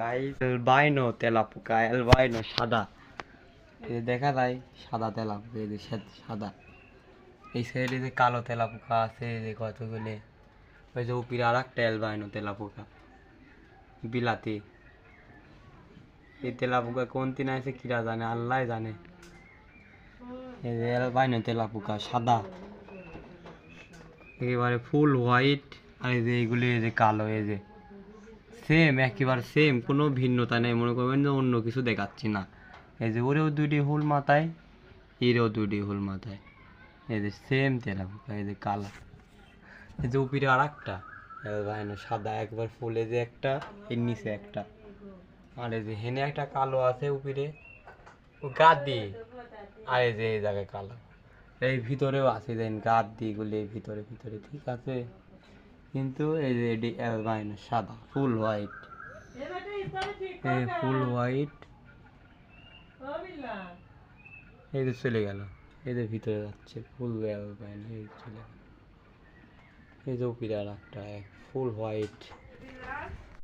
Guys albino তেলাপোকা, albino সাদা, এই দেখা যায় সাদা তেলাপোকা, এই যে সাদা। এই সাইডে যে কালো তেলাপোকা আছে এই যে কতগুলি। ওই যে উপরে আর একটা অ্যালবাইনো তেলাপোকা বিলাতি। এই তেলাপোকা কোন দিন আছে কিরা জানে, আল্লাহ জানে। এই যে অ্যালবাইনো তেলাপোকা সাদা, একেবারে ফুল হোয়াইট। আর এই যে এইগুলি এই যে কালো, এই যে সেম, একেবারে সেম, কোনো ভিন্নতা নেই। মনে করবেন যে অন্য কিছু দেখাচ্ছি না। এই যে ওরেও দুইটি হুল মাথায়, এরও দুইটি হুল মাথায়। এই যে সেম তেলাপোকা, এই যে কালো। এই যে উপরে আর একটা অ্যালবাইনো সাদা, একবার ফুলে যে একটা, এর নিচে একটা। আর এই যে হেনে একটা কালো আছে উপরে, ও গাদ দিয়ে। আর এই যে এই জায়গায় কালো, এই ভিতরেও আছে দেন গাদ দিয়ে গুলি ভিতরে ভিতরে, ঠিক আছে। কিন্তু এই যে এটি অ্যালবাইনো সাদা, ফুল হোয়াইট, ফুল হোয়াইট। এই যে চলে গেল, এই যে ভিতরে যাচ্ছে ফুল অ্যালবাইনো, এই চলে গেল। এই যে উপরে আর একটা ফুল হোয়াইট।